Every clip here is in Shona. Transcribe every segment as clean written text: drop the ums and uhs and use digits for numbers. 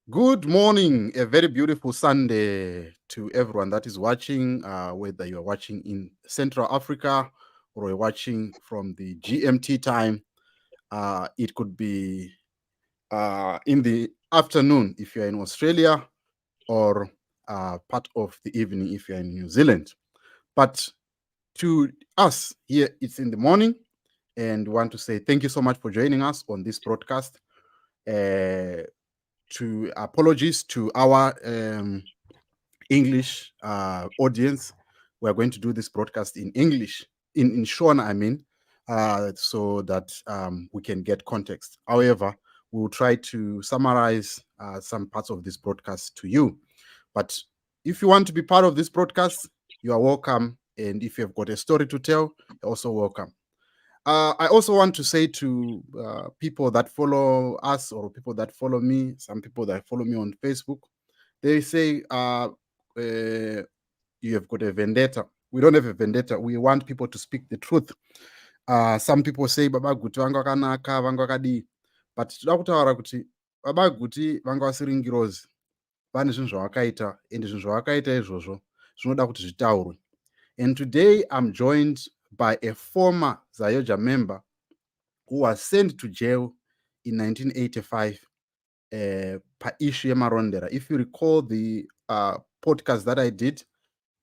Good morning, a very beautiful Sunday to everyone that is watching, whether you're watching in Central Africa or you're watching from the GMT time. It could be in the afternoon if you're in Australia, or part of the evening if you're in New Zealand. But to us here, it's in the morning, and we want to say thank you so much for joining us on this broadcast. To apologies to our English audience. We are going to do this broadcast in English, in Shona, I mean, so that we can get context. However, we will try to summarize some parts of this broadcast to you. But if you want to be part of this broadcast, you are welcome. And if you have got a story to tell, you're also welcome. I also want to say to people that follow us or people that follow me, some people that follow me on Facebook, they say you have got a vendetta. We don't have a vendetta. We want people to speak the truth. Some people say Baba Guti vanga vakanaka, vanga vakadii. But toda kutaura kuti Baba Guti vanga vasiri ngirozi. Vane zvinhu zvavakaita, ende zvinhu zvavakaita izvozvo zvinoda kuti zvitaurwe. And today I'm joined by a former Zayoja member who was sent to jail in 1985 per issue Marondera. If you recall the podcast that I did,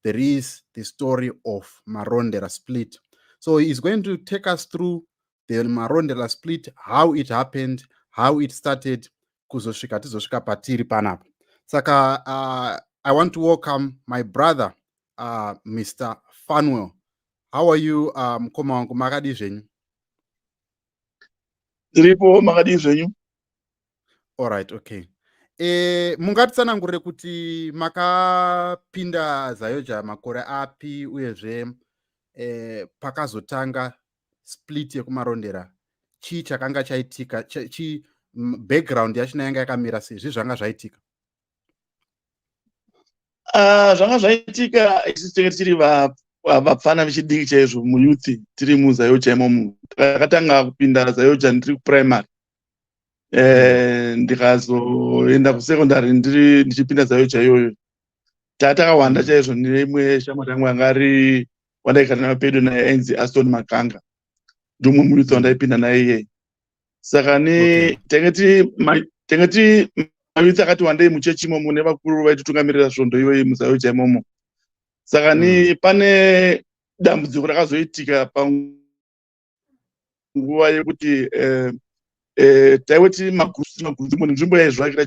there is the story of Marondera split. So he's going to take us through the Marondera split, how it happened, how it started, kuzosvika tizosvika patiri panapa. Saka I want to welcome my brother, Mr. Fanwell. How are you, mkoma wangu, makadi zvenyu? Tiripo makadi zvenyu. All right, okay. Mungatitsanangurire kuti makapinda Zayoja makore api uyezve pakazotanga split yekumarondera chii chakanga chaitika, chi background yachina yanga yakamira sei, zvanga zvaitika? Zvanga zvaitika isusu tenge tiri vapfana vechidiki chaizvo muyuthi tiri muZayoja imomo. Takatanga kupinda Zayoja ndiri kuprimary. Ndikazoenda kusekondari ndichipinda Zayoja iyoyo. Takawanda chaizvo neimwe shamwari yangu yanga ari wandaigara nayo pedo naye ainzi Aston Makanga. Ndomwe muyuthi wandaipinda naye iye. Saka tenge tiri mayuthi akati wandei muchechi imomo nevakuru vaitutungamirira svondo iyoyi muZayoja imomo. Saka pane dambudziko rakazoitika panguva yekuti taiwe tiri magurupu nzvimbo yaizvakira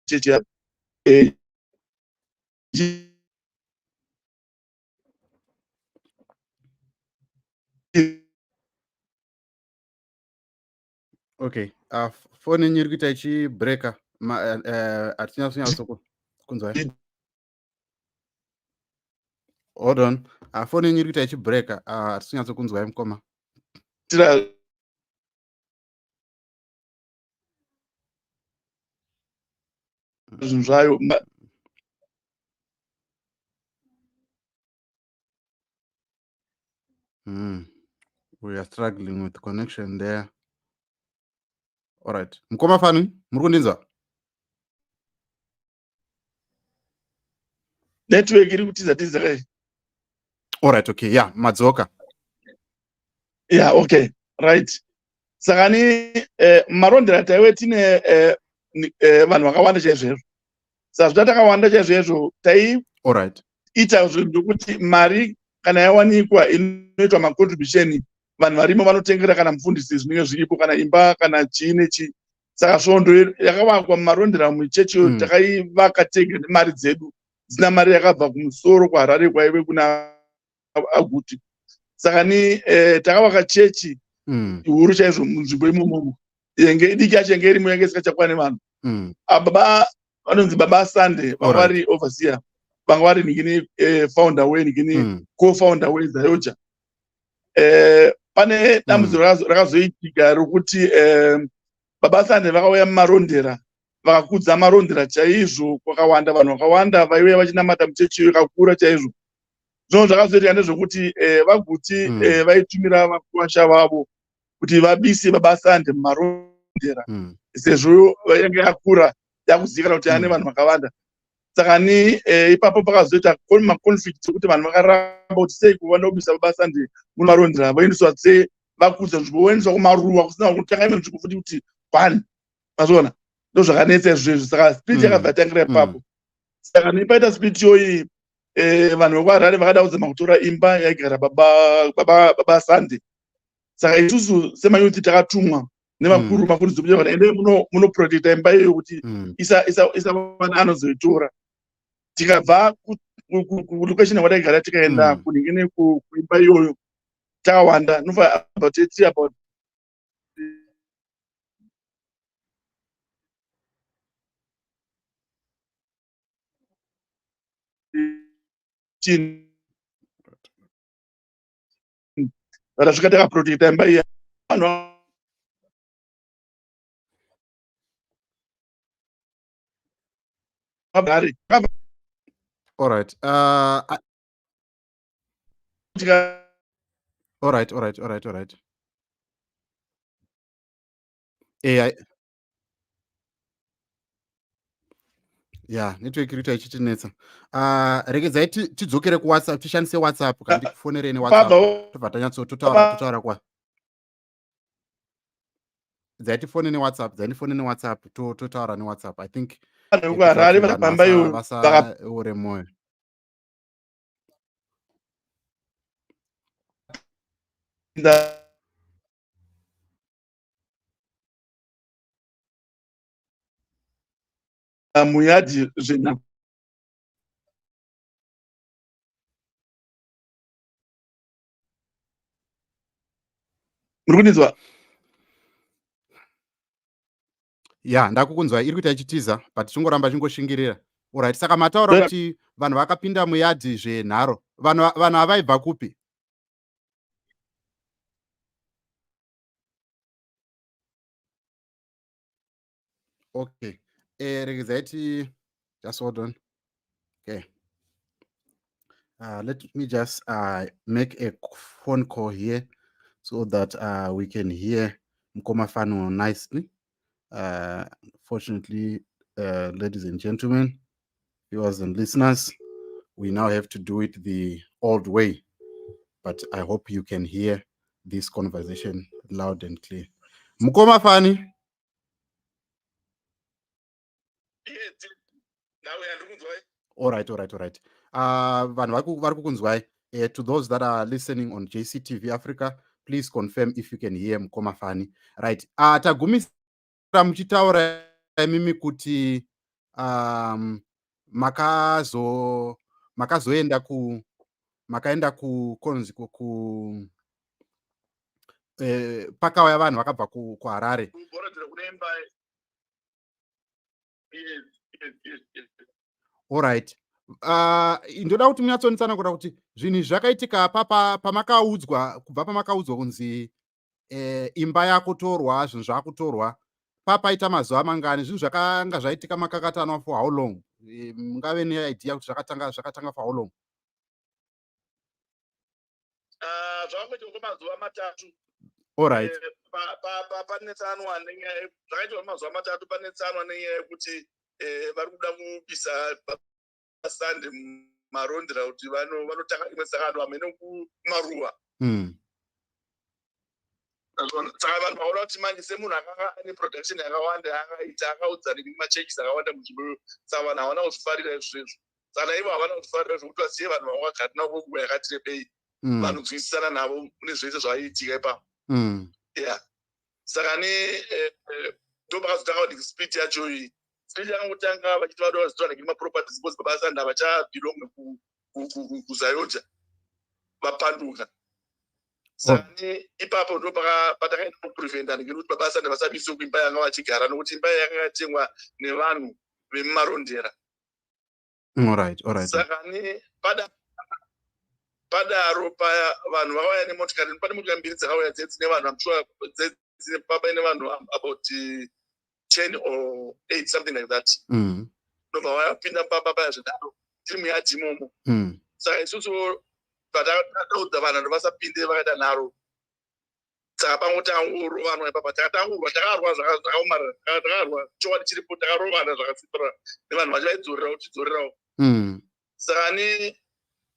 chechi Okay, phone yenyu iri kuita ichibreka, hatinyatso kunzwa. Hold on, phone yenyu iri kuita ichibreka, hatinyatso kunzwa mukoma. zvinhu zvayo. We are struggling with connection there. All right, mukoma Fani, muri kundinzwa? Network iri kutiza kai. All right, okay, yeah, madzoka. Yeah, okay, right. Saka Marondera taiwe tine vanhu vakawanda chaizvo. Saka zvatakawanda chaizvo taiita zvinhu zvokuti mari kana yawanikwa inoitwa macontribution, vanhu varimo vanotengera kana mufundisi zvinenge zviripo kana imba kana chii nechi. Saka svondo yakavakwa mumarondera muchechi iyo takaivaka tenge nemari dzedu, dzina mari yakabva kumusoro kuHarare kwaive kuna Guti. Saka takavaka chechi huru chaizvo munzvimbo imomo. Idiki yacho yanga irimo yanga isikachakwane vanhu. Baba vanonzi Baba Sunday vanga vari overseer, vanga vari ningini founder ningini co-founder weZayoja. Pane dambudziko rakazoitika rokuti Baba Sunday vakauya mumarondera vakakudza marondera chaizvo, kwakawanda vanhu vakawanda vaiuya vachinamata muchechi yakakura chaizvo. Zvino zvakazoitika ndezvokuti vaGuti vaitumira vakuwasha vavo kuti vabise baba Sande Marondera sezvo yange yakura yakuzivikana kuti ane vanhu vakawanda. Saka ni ipapo pakazoita makonflict kuti vanhu vakaramba kuti sei kuwanda kubisa baba Sande mumarondera voendeswa sei vakudza nzvimbo voendeswa kumaruwa kusina kutanga imwe nzvimbo futi kuti kwani mazvona ndo zvakanetsa izvozvo. Saka speech yakabva yatangira ipapo. Saka nipaita speech yoyi vanhu vekwaRarare vakada kuzama kutora imba yaigara baba Sande. Saka isusu semayuti takatumwa nevakuru mafundisi kuti ende munoprotecta imba iyoyo kuti isawana anozoitora. Tikabva kulocation kwataigara tikaenda kunhingine kuimba iyoyo takawanda nofa about 80 about rasvika takaprotecta imba iya. All right. All right. Yeah, network iri ichitinetsa. Regedzai tidzokere kuWhatsApp, tishandise WhatsApp kana ndikufonerei neWhatsApp. Tobva tanyatsotaura kwa. Dzatifone neWhatsApp, totaura neWhatsApp. I think kuHarare vakapamba iyoyo vakaure moyo. muyadhi zvena muri kunizwa? Yeah, ndakukunzwa iri kuita ichitiza but chingoramba chingoshingirira. Alright, saka mataura kuti vanhu vakapinda muyadhi zvenharo. Vanhu havaibva kupi? Okay. Regedzai just hold on. Okay. Let me just make a phone call here so that we can hear Mkomafano nicely. Fortunately, ladies and gentlemen, viewers and listeners, we now have to do it the old way. But I hope you can hear this conversation loud and clear. Mkomafani. All right. Vanhu vari kukunzwai. To those that are listening on JCTV Africa, please confirm if you can hear Mkomafani. Right. Tagumisira muchitaura mimi kuti makaenda kukonzi pakauya vanhu vakabva kuHarare. Alright. Ndoda kuti munyatsonetsana kuti zvinhu zvakaitika kubva pamakaudzwa kunzi imba yakutorwa, zvinhu zvakutorwa, papaita mazuva mangani, zvinhu zvakanga zvaitika makakatanwa for how long? Mungave neidea kuti zvakatanga for how long? Zvakaitika mazuva matatu. Alright. Panetsanwa nenyaya zvakaitika mazuva matatu panetsanwa nenyaya yekuti vari kuda kubisa Sande Marondera kuti vanotanga imwe saka vamene kumaruwa. Saka vanhu vaona kuti manje semunhu akanga ane production yakawanda akaudza nemachekisi akawanda munzvimbo, saka vanhu havana kuzvifarira izvozvo. Saka ivo havana kuzvifarira zvokuti vasiye vanhu vakagara navo nguva yakati rebei vanonzwisisana navo mune zvese zvaiitika ipapo. Saka ndopakazotanga kuti speech yacho iyi speech yakangotanga vachiti vada vazotora nemaproperties because baba Sande havachabelonga kuZayodha vapanduka. Saka ipapo ndo patakaenda kupreventa ngekuti baba Sande vasabise kuimba yanga vachigara nokuti imba yakanga yatengwa nevanhu vemumarondera. Alright. Saka padaro paya vanhu vakauya nemotikari, pane motikari mbiri dzakauya dzine vanhu amshuwa paine vanhu about 10 or 8 something like that. Ndobva vapinda paya zvedaro tiri muyadhi imomo. Saka isusu patakaudza vanhu kuti vasapinde vakaita nharo. Takapangotanga vanhu ipapa takatangurwa takarwa zvakaomarara takarwa chokwadi chiripo takarovana zvakasipira nevanhu vacho vaidzorerawo tidzorerawo. Saka ni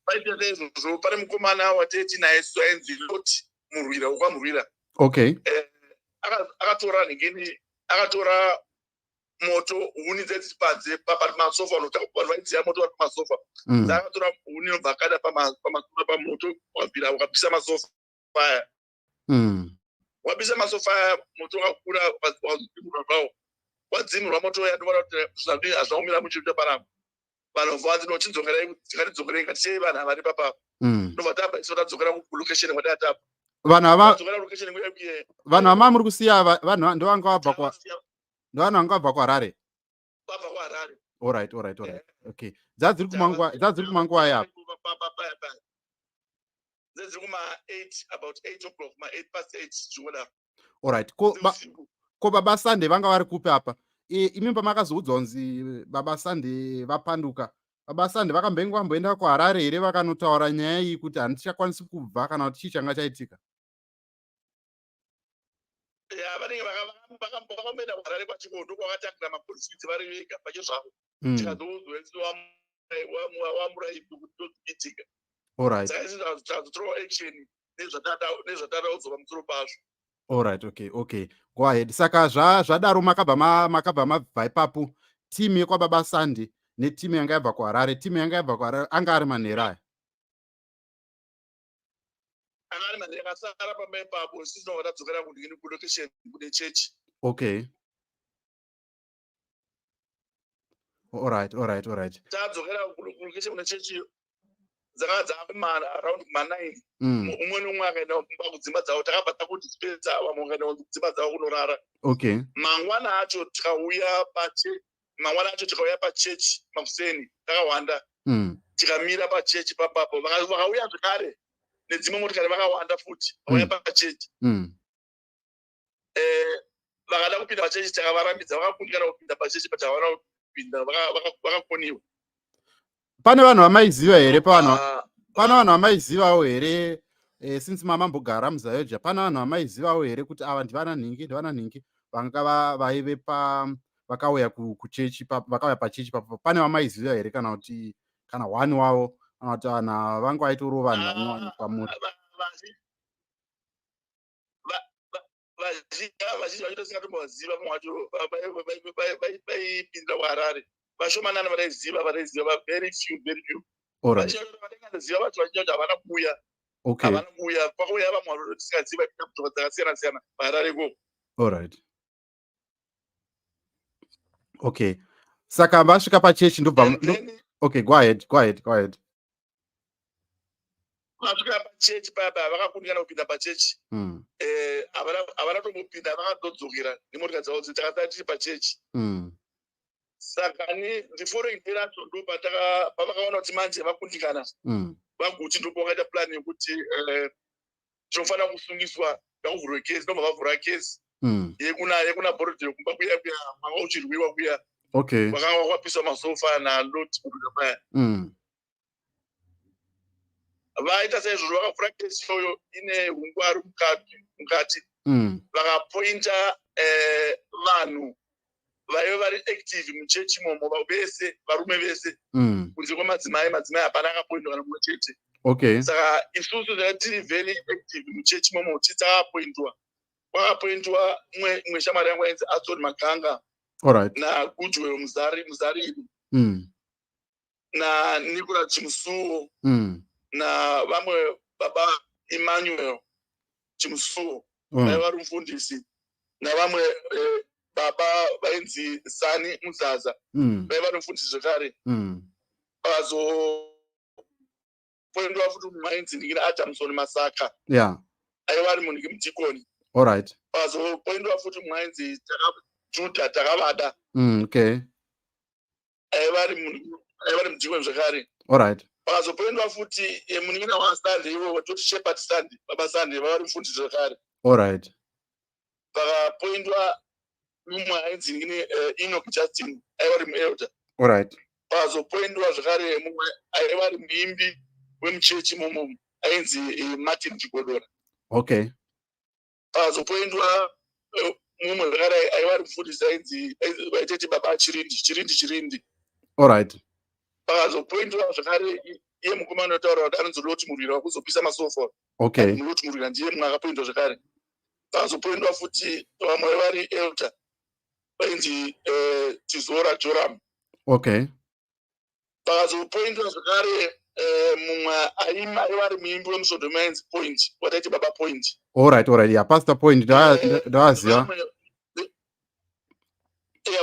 paita seizvozvo pane mukomana wateti naye ainzi Loti murwira ukwamurwira. Akatora nhingini akatora moto huni dzeti panze pamasofa vanhu vaidziya moto vari pamasofa. Akatora huni inobva akada pamoto wakabvira ukapisa masofa aya. Wapisa masofa aya moto wakakura wadzimurwa zvawo. Wadzimurwa moto uya ndoona kuti hazvaumira muchiita paramba. Vanhu vanzi nochidzokerai tikatidzokerei ngatisei vanhu vari papa. Ndobva tabva isu tadzokera kulocation kwatatapa. Vanhu vama muri kusiya vanhu ndovanga vabva kwa ndovana vanga vabva kwaRarare. Vabva kwaRarare. Alright. Okay. Dzadziri kumanguva yapo. Dzadziri kuma 8 about 8 o'clock ma 8 past 8 zvoda. Alright. Ko baba Sande vanga vari kupi apa? Imi pamakazoudzwa kunzi baba Sande vapanduka. Baba Sande vakamboenda kwaRarare here vakanotaura nyaya iyi kuti handichakwanisi kubva kana kuti chii changa chaitika? Vanenge vakamboenda kwaRarare kwachikondo kwakatangira mapolisi vari vega pachezvavo. Tikazoudzwa wamuraipi kuti tozipitika. Alright. Saka tazotora action nezvatadaudzwa pamusoro pazvo. Alright, okay. Go ahead. Saka zvadaro makabva mabva ipapo. Timu yekwababa Sande netimu yanga yabva kwaRarare. Timu yanga yabva kwaRarare anga ari manhero aya. Anga ari manhero akasara pamba ipapo sisi tadzokera kundingini kulocation kune chechi. Okay. Alright. Tadzokera kulocation kune chechi. Dzakadzama around ma9. Umwe nomwe akaenda kumba kudzimba dzawo takabva takudispensa vamwe vakaenda kudzimba dzawo kunorara. Okay. Mangwana acho tikauya pachechi makuseni takawanda. Tikamira pachechi papapo vakauya zvakare nedzimwe motikari vakawanda futi vakauya pachechi. Vakada kupinda pachechi takavarambidza vakakundikana kupinda pachechi patavana kupinda vakakoniwa. Pane vanhu vamaiziva here pane vanhu vamaizivawo here since mamambogara muZayoja pane vanhu vamaizivawo here kuti ava ndivana nhingi vanga vaive vakauya kuchechi vakauya pachechi papo pane vamaiziva here kana kuti kana one wavo kana kuti vanhu vanga vaitoriwo vanhu vanowanikwa muri? Vazhinji vacho tisingatombovaziva vamwe vacho vaipindira kwaRarare. Vashomanana varaiziva very few. Vachiziva vacho vazhinji vacho havana kuuya. Kwakauya vamwe vari tisingaziva kutoka dzakasiyana kwaRarare ikoko. Alright. Okay. Saka vasvika pachechi ndobva. Okay, go ahead. Vasvika pachechi papa vakakundikana kupinda pachechi. Havana tombopinda vakatodzokera nemotikari dzavo takasara tiri pachechi. Saka the following day racho ndo pavakaona kuti manje vakundikana vaguti ndipo vakaita plan yekuti tinofanira kusungiswa ngakuvhurwe kesi ndobva vavhura kesi yekuna borodhero kumba kuya mwanga uchirwiwa kuya vakanga kwapiswa masofa naLoti kuruka paya. Vaita saizvozvo vakavhura kesi iyoyo ine hungwaru mukati vakapointa vanhu vaive vari active muchechi imomo vese varume vese kunze kwamadzimai hapana akapoindwa kana mumwe chete. Saka isusu tiri very active muchechi imomo kwakapoindwa mumwe shamwari yangu ainzi Atson Makanga naGuti muzari naNicola Chimusuo navamwe baba Emmanuel Chimusuo vaiva vari mufundisi navamwe baba vainzi Sani Muzaza vaiva nomufundisi zvekare. Pakazopoindwa futi mumwe ainzi ndingina Adamson Masaka aiva ari munhu mudhikoni. Pakazopoindwa futi mumwe ainzi Juda Takavada aiva ari mudhikoni zvekare. Pakazopoindwa futi muningina waSande ivo watoti Shepherd Sande baba Sande vaiva vari mufundisi zvekare. Pakapoindwa mumwe ainzi ndingine Enoch Justin aiva ari muelder. Pakazopoindwa zvakare mumwe aiva ari muimbi wemuchechi imomo ainzi Martin Chigodora. pakazopoindwa mumwe zvakare aivari kufundisa ainzi vaiteti baba chirindi. Alright. Pakazopoindwa zvakare iye mukomana unotaura kuti anonzi Loti Murwira wakuzopisa masofa. Okay. Loti Murwira ndiye mumwe akapoindwa zvakare. Pakazopoindwa futi vamwe vari elder vainzi Tizora Joram. Okay. Pakazopoindwa zvakare mumwe aivari muimbi wemusodhomu ainzi Point, wataiti baba Point. Alright, yeah, Pastor Point ndawaziva.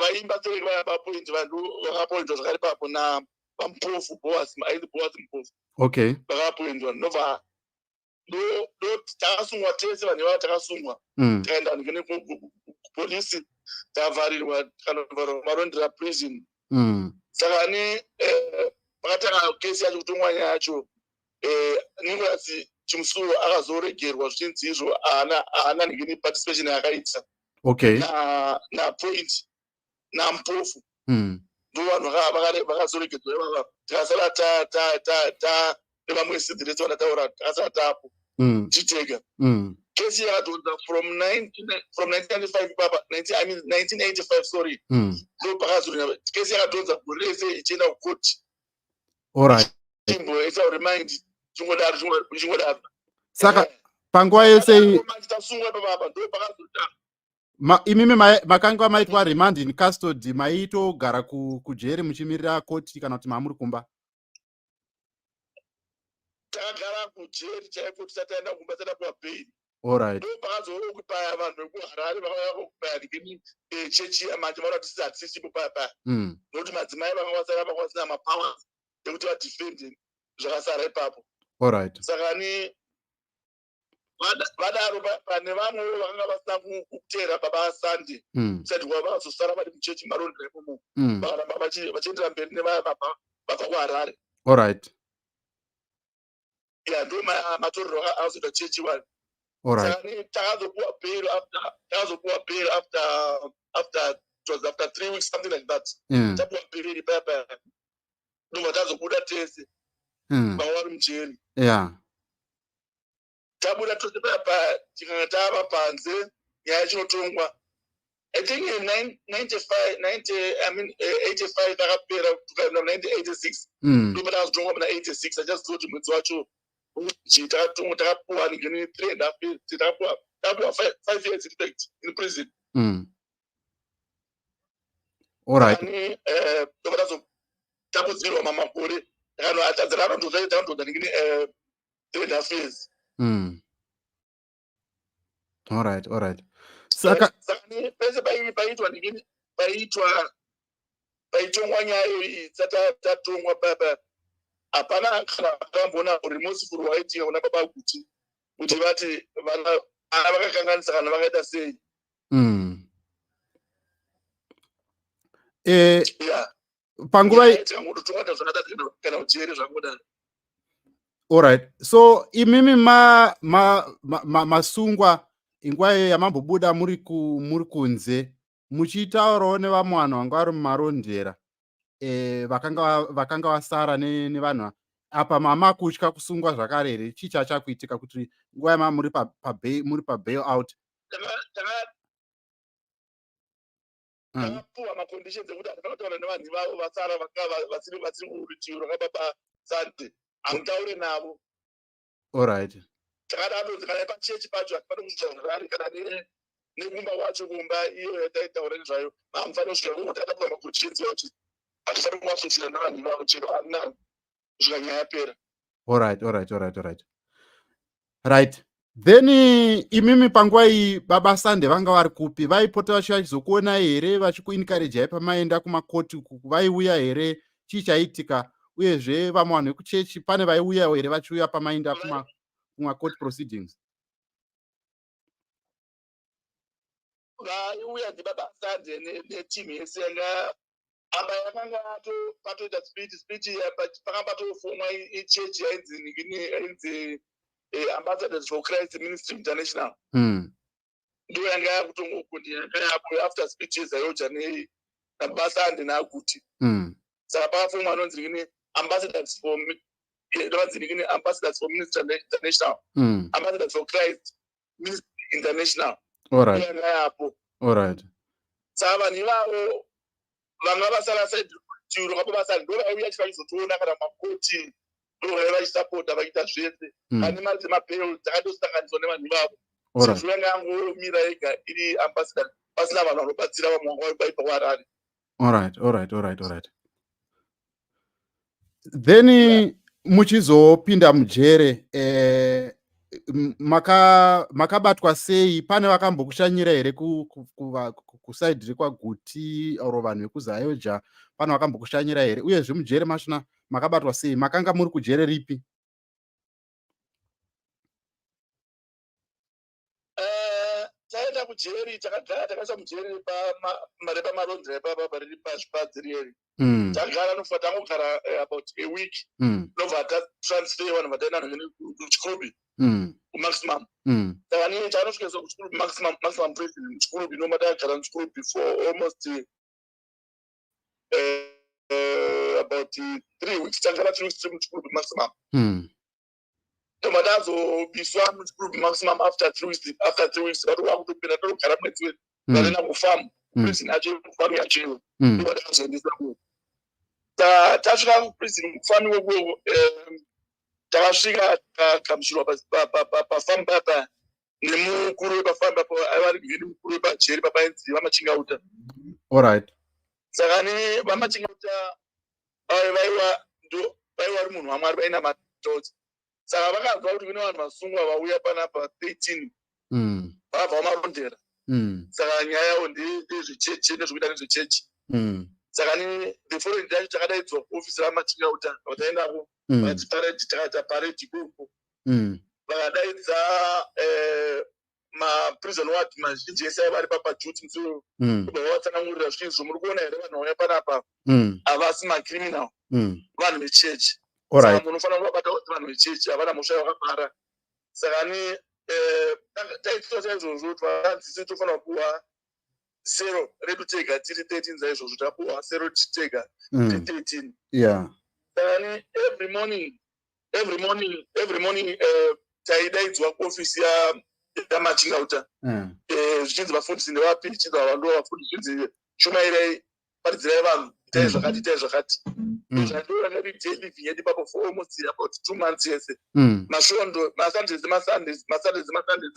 Vaimba tereki baba Point vanhu vakapoindwa zvakare papo napamupofu Boaz, ainzi Boaz mupofu. Okay. Vakapoindwa ndobva ndo takasungwa tese vanhu ivavo takasungwa. Tikaenda kupolisi tavharirwa tikandovharirwa Marondera prison. Saka pakatanga kesi yacho kutongwa nyaya yacho Nicholas Chimusuru akazoregerwa zvichinzi izvo haana ningini participation yakaita. Okay. Na Point namupofu ndo vanhu vakazoregedzwa ivava. Tikasara nevamwe sidhiretsi vanataura takasara tapo tichitega. Kesi yakadhonza from 1995 papa 1985 sorry. Ndo pakazorina kesi yakadhonza gore rese ichienda kukoti. Alright. Timbo isa remind chingodaro. Saka panguva yese tasungwa papa ndo pakazorina. Imimi makanga maitwa remand in custody maitogara kujeri muchimirira koti kana kuti mamuri kumba? Takagara kujeri chaiko tisataenda kumba tatapuwa bail. Alright. Ndo pakazokupaya vanhu vekuHarare vakauya kokupaya ngeni chechi yamanje vara kuti hatisisipo paya. Nokuti madzimai vakawasara vakasina mapowers ekuti vadefende zvakasara ipapo. Alright. Saka vadaro pane vamwe vakanga vasina kutera baba Sunday. Kusati vazosara vari muchechi Marondera imomo. Vakaramba vachiendera mberi nevaya baba kuHarare. Alright. Yeah, ndo matorero azoita chechi wani. Alright. Saka takazopuwa bail after it was after 3 weeks something like that. Tapuwa bail iri paya. Ndobva tazobuda tese. Vavari mujeri. Yeah. Tabuda tose paya tikanga tava panze nyaya chinotongwa. I think in 85 takapera tukaenda 1986. Ndobva takazotongwa muna 86. I just thought mwedzi wacho takapuwa ngeni 3.5 years. Takapuwa 5 years in prison. Alright. Ndobva tapudzirwa mamakore. Takandodza ngeni 3.5 years. Alright. Saka pese paitwa ngeni paitongwa nyaya iyi tatongwa papa. Hapana kana akambona remorseful waitika kuna baba Guti kuti vati vana vakakanganisa kana vakaita sei. Panguva tikangototonga zvakadaro kana ujeri zvakodaro. Alright. So imimi masungwa inguva yamambobuda muri kunze muchitaurawo nevamwe vanhu vanga vari mumarondera vakanga vasara nevanhu apa mama kutya kusungwa zvakare here? Chii chachakuitika kuti nguva yama muri pabail out? Takapuwa maconditions ekuti atinotaura nevanhu ivavo vasara vasiri kurutivi rwakababa Sunday. Hamutaure navo. Alright. Takadadonzi kana pachechi pacho hatifani kuzvizvaurari kana nekumba wacho kumba iyo yataitaura nezvayo. Hamufani kusvika kuti tatapuwa maconditions ekuti hatifani kumasvitsira nevanhu ivavo chero hamuna kusvika nyaya yapera. Alright. Then imimi panguva iyi baba Sunday vanga vari kupi? Vaipota vachizokuona here vachikuencourage pamaenda kumakoti vaiuya here? Chii chaitika? Uyezve vamwe vanhu vekuchechi pane vaiuya here vachiuya pamaenda kumacourt proceedings? Vaiuya ndibaba Sunday netimu yese yanga apa yakanga patoita speech pakanga patofomwa ichechi yainzi Ambassadors for Christ Ministry International. Ndo yanga yakutongokuti yanga yapo after speeches ayoja nababa Sunday naGuti. Saka pakafomwa anonzi ngini Ambassadors for Ministry International. Ambassadors for Christ Ministry international. All right. Yanga yapo. All right. Sava ni vavo vanga basala side chiro kapo basala ndo vauya chikazotoona kana makoti ndo vachisupport vaita zvese ani mari mapayroll dzakatosanganiswa nevanhu vavo. Chifu yanga angomira ega iri ambassador pasina vanhu vanobatsira vamwe vanga vaipa kuharare. All right. Then muchizopinda mujere makabatwa sei? Pane vakambokushanyira here kusaidi rekwaGuti oro vanhu vekuzayoja? Pane vakambokushanyira here? Uyezve mujere mashina makabatwa sei? Makanga muri kujere ripi? Taenda kujeri takagara takaisa mujeri Marondera papa pariri pazvipadziri. Tagara nofa tangogara about a week. Nobva tatransfer vanhu vataenda nomune kuchikobi kumaximum. Saka nini tanosvika kuchikobi maximum prison muchikobi noma takagara muchikobi for almost about 3 weeks. Tagara 3 weeks muchikobi maximum. Noma tazobiswa muchikobi maximum after 3 weeks. After 3 weeks vatova kutopinda togara mwedzi wedu vanoenda kufarm prison yacho kufarm yacho ndoba takazoendesa kuwo. Tasvika kuprison kufani woko takasvika takamushyirwa pafamu papa nemukuru wepafamu papa aivari kuvini mukuru wepajeri papa ainzi vamachingauta. Alright. Saka ne vamachingauta vaiva vari munhu wamwari vaina matoti. Saka vakanzwa kuti kune vanhu vasungwa vauya panapa 13 vabva vamarondera. Saka nyaya yavo ndezvechechi nezvekuita nezvechechi. Saka ni the following day takadaidzwa kuofisi ramachingauta vataendako vakati parade ikoko. Vakadaidza maprison ward mazhinji ese aiva ari papaduty so vatsanangurira zvinhu zvomuri kuona here vanhu vauya panapa havasi macriminal vanhu vechechi. Saka munofanira kuvabata kuti vanhu vechechi havana mhosva yakapara. Saka ni taitwa saizvozvo kuti vadzidzisi tofanira kuwa sero redu tega tiri 13 zaizvozvo tapuwa sero titega tiri 13. Yeah. Saka every morning taidaidzwa kuofisi yamachingauta zvichinzi vafundisi ndevapi zvichinzi vanhu vafundisi zvichinzi shumairai paridzirai vanhu itai zvakati zvandora ngari daily vinyeti ipapo for almost about 2 months yese. Masvondo masundays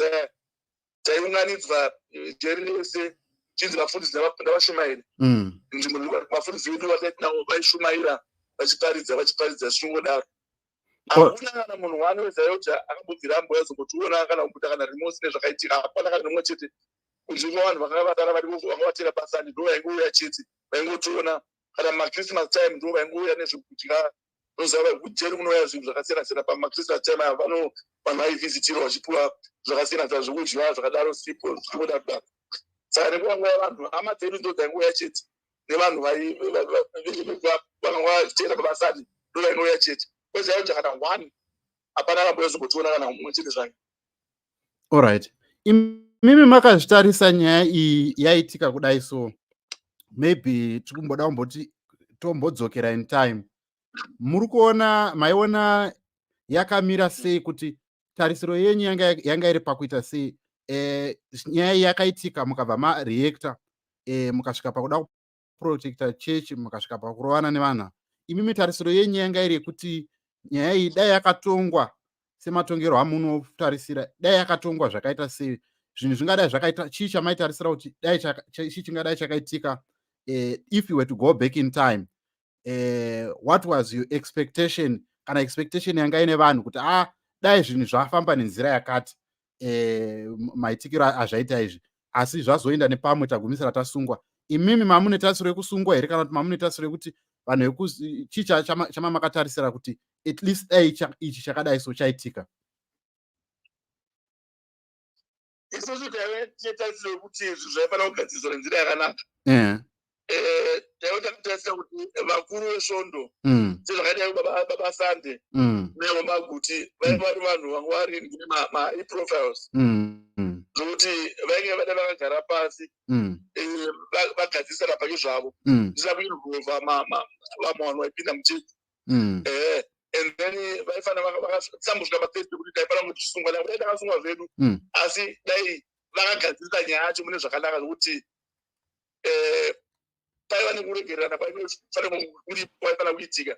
aya taiunganidzwa jeri rese zvichinzi vafundisi ndavashumairi. Nzvimbo vafundisi vedu vataiti navo vaishumaira vachiparidza zvichingodaro. Hakuna kana munhu wani wezayoja akambobvira ambo yazombotiona kana kumboita kana remorse nezvakaitika. Hapana kana rimwe chete. Kunzvimbo vanhu vakavatara vangavatera pasani ndo vaingouya chete vaingotiona. Kana machristmas time ndo vaingouya nezvekudya. Nozava kujeri kunouya zvinhu zvakasiyana-siyana pamachristmas time aya vanhu vaivhisitirwa vachipuwa zvakasiyana-siyana zvokudya zvakadaro sipo zvingodaro. Saka nenguva yavanhu hama dzedu ndo dzaingouya chete nevanhu vakanga vachiteera pabasani ndo vaingouya chete. Kwezayoja kana 1 hapana akamboyazombotiona kana mumwe chete zvake. Alright. Imimi makazvitarisa nyaya iyi yaitika kudai so maybe tikumboda kumboti tombodzokera in time. Muri kuona maiona yakamira sei kuti tarisiro yenyu yanga iri pakuita sei? Nyaya yakaitika mukabva mareactor mukasvika pakuda kuprotecta church mukasvika pakurovana nevanhu. Imimi tarisiro yenyu yanga iri kuti nyaya iyi dai yakatongwa sematongerwo amunotarisira, dai yakatongwa zvakaita sei? Zvinhu zvingadai zvakaita chii chamaitarisira kuti dai chii chingadai chakaitika if you were to go back in time? What was your expectation? Kana expectation yanga ine vanhu kuti dai zvinhu zvafamba nenzira yakati maitikiro azvaita izvi asi zvazoenda nepamwe tagumisira tasungwa. Imimi mamune tarisiro yekusungwa here kana kuti mamune tarisiro yekuti vanhu chii chamamakatarisa kuti at least dai ichi chakadai so chaitika? Isusu taitarisira yekuti izvi zvaifanira kugadzirwa nenzira yakanaka. Taitarisira kuti vakuru vesvondo sezvakaita baba Sande nevaMaguti vaiva vari vanhu vanga vari ma-profiles zvokuti vainge vada vakagara pasi vagadzisana pake zvavo zvisina kuinvolva vamwe vanhu vaipinda muchechi. And then vamweni vaifana vakatsambudzwa pafacebook kuti taifana kutisungwa dai takasungwa zvedu asi dai vakagadzirisa nyaya yacho mune zvakanaka zvokuti paiva nekuregererana kwaifana kuitika.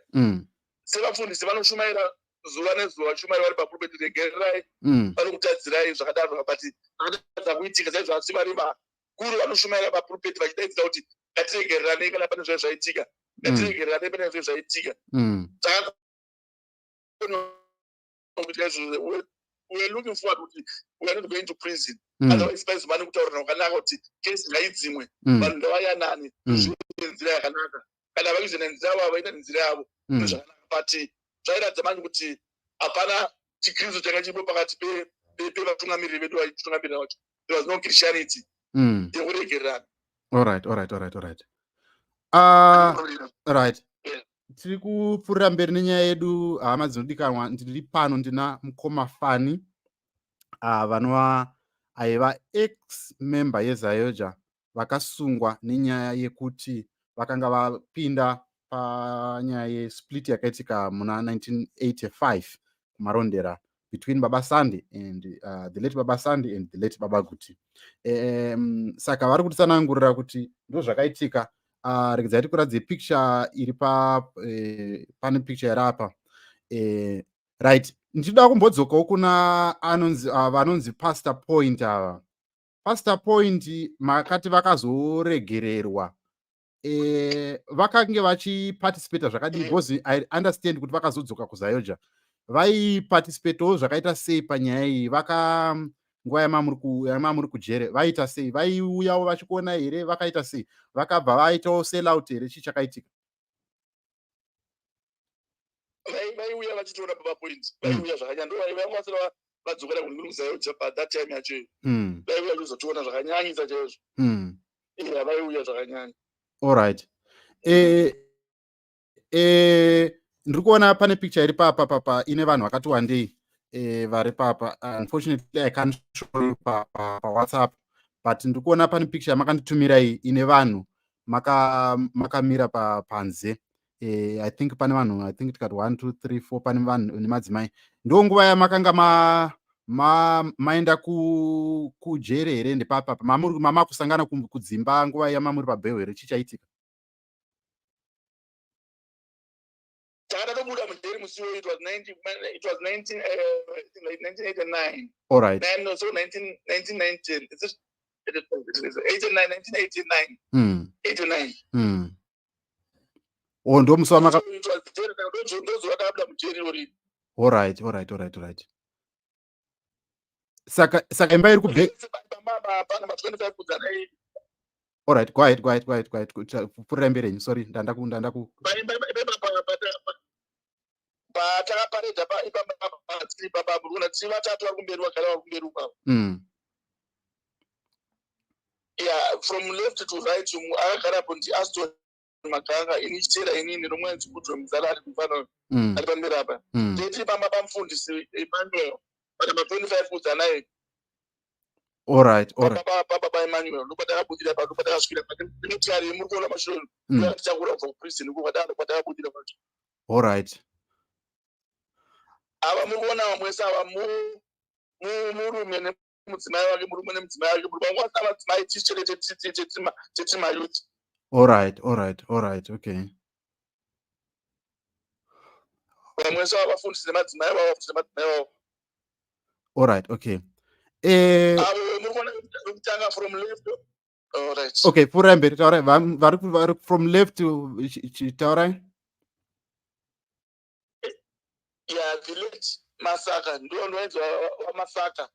Sevafundisi vanoshumaira zuva nezuva shumairi vari papulpiti regererai vari kutadzirai zvakadaro but vakatadza kuitika saizvo asi vari vakuru vanoshumaira papulpiti vachidaidzira kuti ngatiregereranei kana pane zvai zvaitika ngatiregereranei pane zvai zvaitika. We're looking forward kuti we are not going to prison. Otherwise paizova nekutaurana kwakanaka kuti kesi ngaidzimwe vanhu ndavayanane nzira yakanaka kana vakuita nenzira yavo vaita nenzira yavo zvakanaka but zvairatidza manje kuti hapana chikristu changa chiripo pakati pevatungamiriri vedu vachitungamirira vacho. There was no Christianity yekuregererana. Right. Tiri kupfuurira mberi nenyaya yedu hama dzinodikanwa. Ndiri pano ndina mukoma Fani vanova aiva ex-member yeZayoja vakasungwa nenyaya yekuti vakanga vapinda panyaya yesplit yakaitika muna 1985 kumarondera between Baba Sandi and the late Baba Sandi and the late Baba Guti. Saka vari kutitsanangurira kuti ndo zvakaitika. Regedzai tikuradze picture iri pane picture iri apa. Right, ndichida kumbodzokawo kuna vanonzi Pastor Point ava. Pastor Point makati vakazoregererwa vakange vachiparticipata zvakadii? Because I understand kuti vakazodzoka kuZayoja vaiparticipatawo zvakaita sei panyaya iyi? Nguva yamamuri kujere vaita sei? Vaiuyawo vachikuona here? Vakaita sei? Vakabva vaitawo sellout here? Chii chakaitika? Vaiuya vachitoona Baba Point, vaiuya zvakanyanya ndovaivamasira vadzokera kuZayoja that time yacho vaiuya kuzotoona zvakanyanyisa chaizvo. Vaiuya zvakanyanya. Alright. Ndiri kuona pane picture iri papa ine vanhu vakati wandei vari papa. Unfortunately I can't show you pa WhatsApp, but ndiri kuona pane picture yamakanditumira iyi ine vanhu makamira panze. I think pane vanhu, I think tikati 1 2 3 4 pane vanhu nemadzimai. Ndo nguva yamakanga maenda kujere here? Ndepapa mama kusangana kudzimba nguva yamamuri pabheho here? Chichaitika? Takatobuda mujeri musiwo, it was 1989. All right. No, so 1990. It's 89, 1989. Ndo musi wamaka. All right. Saka imba iri kubhe. All right, go ahead. Pfuurira mberi henyu, sorry, ndandaku. Patakapareta paipa kuna tiri vatatu vari kumberi vagara vari kumberi kwavo. Yeah, from left to right akagarapo ndiAston Makanga inichitera inini romwedzi kudro muzara ari kufana ari pamberi apa. Tiri pamba pamufundisi Emmanuel pana 25 kudzanaye. All right. Baba Emmanuel ndopatakabudira pato patakasvika patinoti muri kuona mashure tichakura kubva kuprison ndokwadaro patakabudira pacho. All right. Ava muri kuona vamwese ava murume nemudzimai wake, murume nemudzimai wake, muri vangwasa madzimai tichirete youth. All right, okay. Vamwese ava vafundisi nemadzimai wavo. All right, okay. Muri kuona kutanga from left. All right. Okay, pfuurira mberi, taurai vari from left to taurai. Yeah, village Masaka. Ndo waizwa wa Masaka.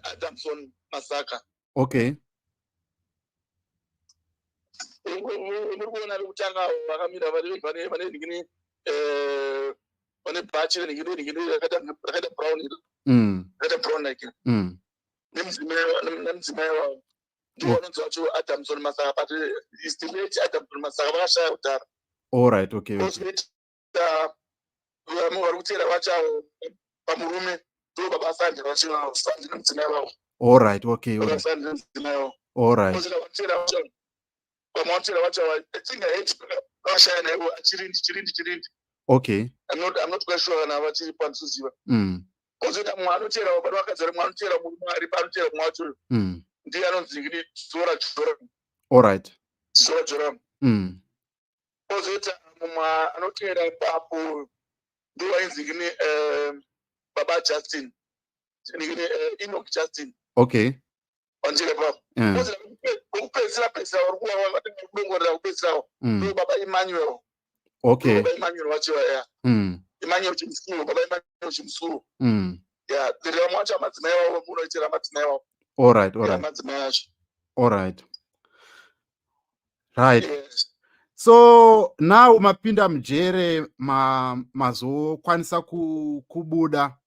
Adamson Masaka. Okay. Muri kuona kutanga vakamira vane ndingini vane bhachi ndingini rakada brown iro. Rakada brown like. Nemdzimai wavo. Ndo vanonzi vacho Adamson Masaka, but is the late Adamson Masaka vakashaya kudhara. All right, okay. Vari kutera vachawo pamurume ndo Baba Sandi vachiwa Sandi nemudzimai wavo. All right, okay. Baba Sandi nemudzimai wavo. All right. Pamawatera vachawa tinga hate vashaya naivo chirindi. Okay. I'm not kwesho kana vachiri pansuziva kozoita mumwe anochera pano vakadzara mumwe anochera mwari panochera mumwe wacho ndiye anonzi ngini zora joram. Alright. Zora joram. Kozoita mumwe anochera ipapo ndiye wainzi ngini Baba Justin ngini Enoch Justin. Okay. Wanjira papo. Kozoita kupedzisira uri kuva vakatenga kudongorera kupedzisirawo ndo Baba Emmanuel. Okay. Baba Emmanuel wacho ya. Emmanuel Chimsuru, Baba Emmanuel Chimsuru. Yeah, there are much madzimai wavo munoitira madzimai wavo. All right. Madzimai acho. All right. Right. Yes. So now mapinda mujere mazokwanisa kubuda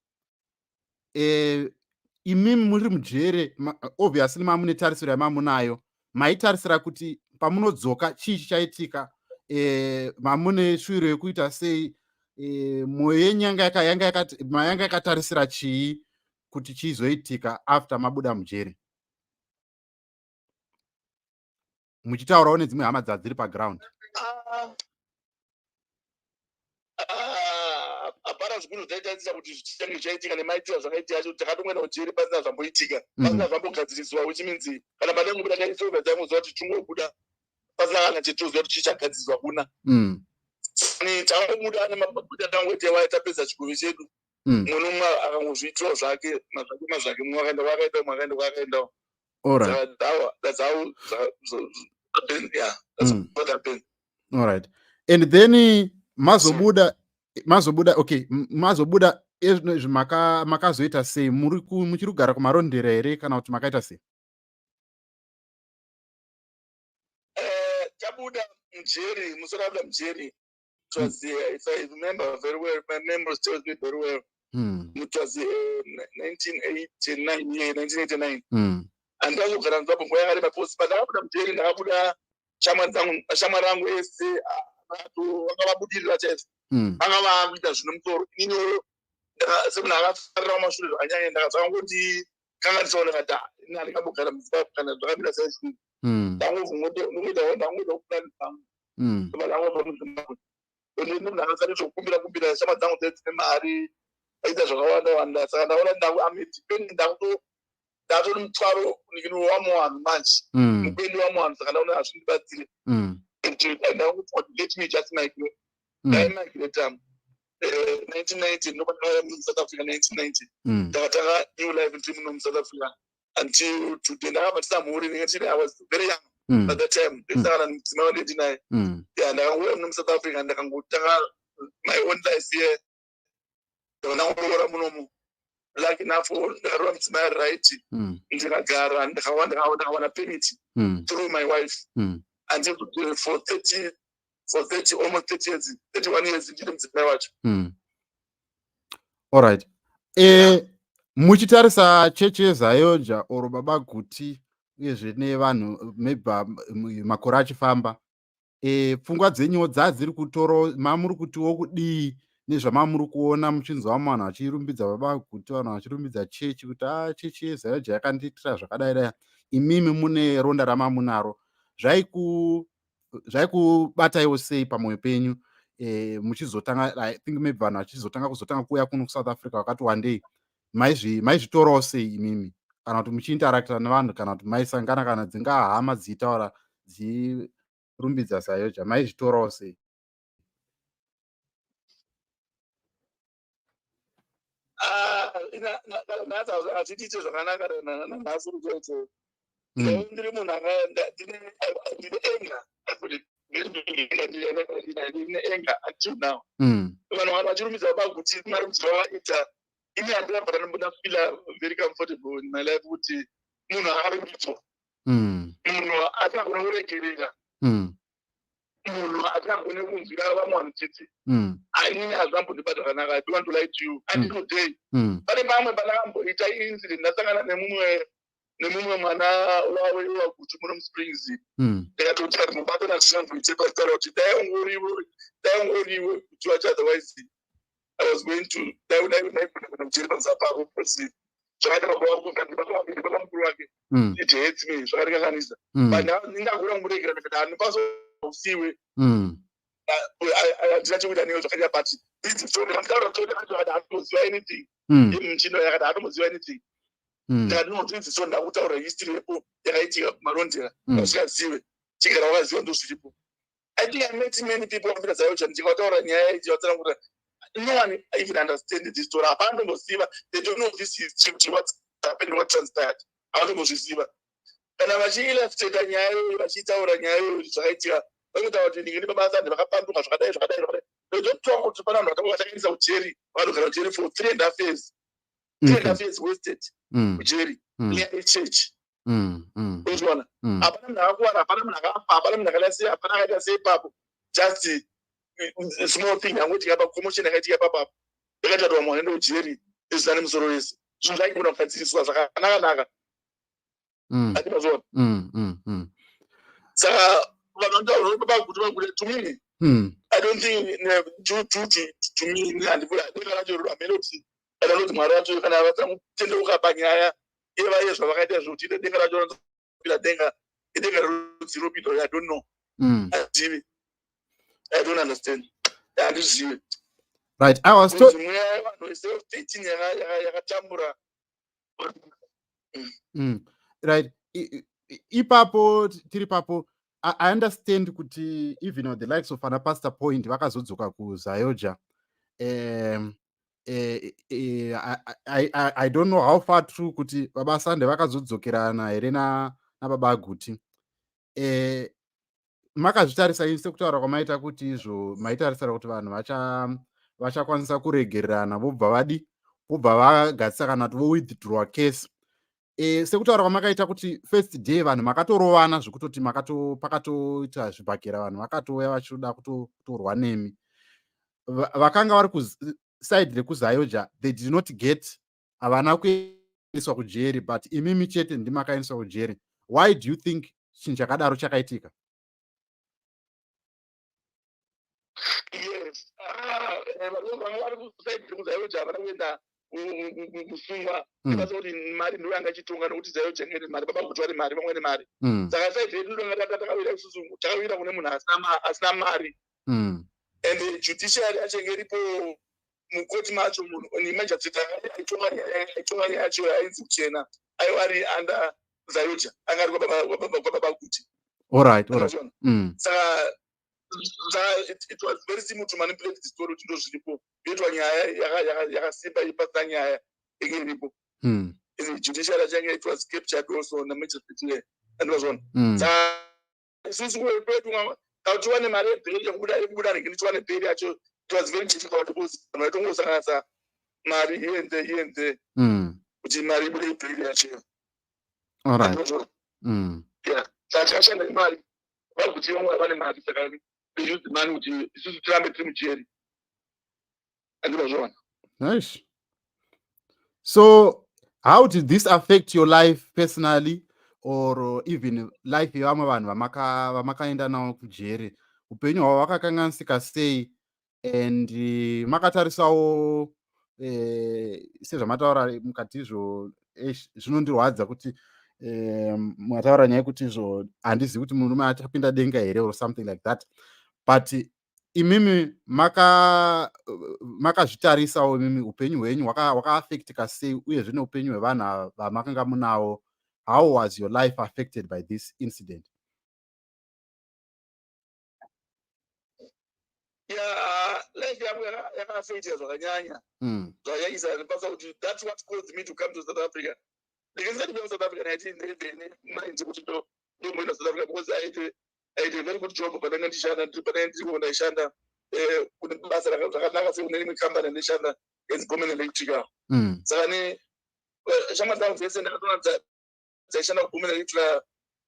imimi muri mujere obviously mamune tarisiro yamamunayo maitarisira kuti pamunodzoka chii chichaitika mamune shwiro yekuita sei mwoyo yenyanga yanga yakatarisira chii kuti chizoitika after mabuda mujere muchitaurawo nedzimwe hama dzadziri paground. Hapana zvinhu zvaitaitisa kuti zvichange zvaitika nemaitiro zvakaitika acho takatomwena ujeri pasina zvamboitika pasina zvambogadziriswa uchiminzi kana pane ngubuda chaisova dzaimuziva kuti tungobuda pasina kana chetoziva kuti chichagadziriswa kuna tangomuda nemabuda tangoite waitapedza chigove chedu mumwe nomwe akangozviitirawo zvake mazvake mumwe akaenda kwakaendawo. That's how happened. Yeah, that's what happened. All right. And then mazobuda okay, mazobuda ezvinozvi makazoita sei muchiri kugara kumarondera here kana kuti makaita sei? Tabuda mujeri, musorabuda mujeri. It was if I remember very well, my memory tells me very well. It was 1989. Andazogara nzvimbo nguva yakareba posi pandakabuda mujeri ndakabuda shamwari rangu ese vakavabudirira chaizvo vanga vakuita zvino musoro inini semunhu akafarira mashure zvakanyanya ndakazvakangoti kanganisawo ndakati handingambogara mudzimba kana zvakamira saizvi ndangoita kupurani dzangu munhu akasati zvokumbira shama dzangu dzine mari aita zvakawanda saka ndaona amedipeni ndatori mutwaro wamuwanhu manje mupendi wamuwanhu saka ndaona hazvindibatsire let me just migrate. I migrated 1990 nobody in South Africa 1990 ndakatanga new life dream in South Africa until today. I was very young at that time. Yeah, ndakauya muno South Africa ndakangotanga my own life here. Ndakangorora munomu lucky enough ndakarora mudzimai right ndikagara ndakawana permit through my wife until for 30 almost 30 years 31 years ndiri mudzimai wacho. All right. Muchitarisa chechi yeZayoja or Baba Guti uyezve nevanhu maybe makore achifamba pfungwa dzenyu dzadziri kutoro mamuri kutiwo kudii nezvamamuri kuona muchinzwa vanhu vachirumbidza Baba Guti vanhu vachirumbidza chechi kuti chechi yeZayoja yakandiitira zvakadai dai imimi mune ronda ramamunaro zvaikubataiwo sei pamwoyo penyu muchizotanga I think maybe vanhu vachizotanga kuuya kuno kuSouth Africa wakati wandei maizvitorawo sei imimi kana kuti muchiintarakta nevanhu kana kuti maisangana kana dzingaa hama dziitaura dzirumbidza Zayoja maizvitorawo sei? Hazviite zvakanaka nanhasi kutoito ndiri munhu ndine enga ndine enga until now. Vanhu vachirumbidza Baba Guti marumbidzi vavaita ini handingabva ndambonafila very comfortable in my life kuti munhu akarumbidzwa munhu atagona kuregerera munhu atagone kunzwira vamwe vanhu chete inini hazvambondibata zvakanaka. I don't want to lie to you until today. Pane pamwe pandakamboita incident ndasangana nemumwe mwana wawe waGuti muno muSprings ndikatoti ari mubata nazvinamboite pasitaura kuti dai ungoriwe kuti wacho otherwise I was going to mujeri pamusapa pako because zvakaita baba mukuru wake it hates me zvakarikanganisa but ndakura kumuregera ndikati handipaso usiwe ndinachikuita newe zvakanya but nditaura kuti haatoziva anything yemuchino yakati haatoziva anything ndinotiziswa ndakutaura history yepo yakaitika kumarondera vasikazive chigara wakaziva ndo zviripo. I think I met many people who said that ndikataura nyaya idzi vatana kuti no one even understand this story. Havandomboziva, they don't know this is what's happened, what transpired. Havandombozviziva. Kana vachiillustrata nyaya iyoyo vachitaura nyaya iyoyo zvakaitika vanotaura kuti ndingiri pabasa ndivakapanduka zvakadai zvakadai. They don't talk kuti pana vanhu vakavakaisa ujeri vanogara ujeri for 3.5 years. 3.5 years wasted ujeri near a church. Uzwana hapana munhu akakuwara, hapana munhu akafa, hapana munhu akalasiya, hapana akaita seipapo, just small thing yangoitika papromotion yakaitika papapo yakaitatirwa munhu anoenda ujeri izina nemusoro wese. Zvinhu zvaigona kugadziriswa zvakanaka atipazona. Saka vanotaura kuti to me I don't think to me handikana racho ramene kuti kana kuti mwari wacho kana vatanga kutendeuka panyaya ivaye zvavakaita zvokuti denga racho ranopira denga idenga rudziro pito. I don't know. I don't understand. Handizivi. Right, I was told mweya yevanhu ese yakatambura. Right, ipapo tiri papo I understand kuti even on the likes of ana Pastor Point vakazodzoka kuZayoja. I don't know how far true kuti baba Sande vakazodzokerana here nababa Guti. Makazvitarisa imi sekutaura kwamaita kuti izvo maitarisira kuti vanhu vachakwanisa kuregererana vobva vagadzisa kana kuti withdraw case. Sekutaura kwamakaita kuti first day vanhu makatorovana zvekutoti pakatoita zvibhakera vanhu vakatouya vachida kutorwa nemi. Vakanga vari kuside rekuZayoja, they did not get, havana kuendeswa kujeri, but imimi chete ndimakaendeswa kujeri. Why do you think chinhu chakadaro chakaitika? Yes, vanga vari kuside rekuZayoja havana kuenda kusungwa kuti mari ndo yanga chitonga nokuti Zayoja ngene mari, baba Guti vari mari, vamwe ne mari. Saka side yedu ndanga takawira isusu takawira kune munhu asina mari. And judiciary achinge iripo mukoti macho munhu nemajistrate aitonga yacho ainzi kuchena aiwari under Zayoja anga ari kwababa Guti. All right. Saka it was very simple to manipulate the story kuti ndo zviripo yoitwa nyaya yakasimba ipasa nyaya inge iripo. Judiciary achinge it was captured also nemajistrate andozvona. Saka isusu kwedu tiwane mari yebheri yekubuda negini tiwane bheri yacho, it was very difficult because vanhu vaitongosanganisa mari iyenze kuti mari ibude ibheri yacho. All right. Saka tikashanda nemari vaguti vamwe vane mari saka they use the money kuti isusu tirambe tiri mujeri andinozvona. Nice. So how did this affect your life personally or even life yevamwe vanhu vamakaenda navo kujeri? Upenyu hwavo hwakakanganisika sei? And makatarisawo sezvamataura mukati izvo zvinondirwadza kuti mataura nyaya yekuti izvo handizivi kuti murume achapinda denga here or something like that, but imimi makazvitarisawo imimi upenyu hwenyu hwakaafectika sei uyezve neupenyu hwevanhu vamakanga munavo. How was your life affected by this incident? Life yangu yakaafectia zvakanyanya zvakanyanyisa nepasa kuti that's what caused me to come to South Africa. Ndikasati ndikuenda South Africa 1911 mind kuti ndomboenda South Africa because I had a very good job pananga ndichishanda kune basa rakanaka sekune rimwe company ndishanda as Gomen Electrical. Saka shama dzangu dzese ndakatoona dzaishanda kuGomen Electrical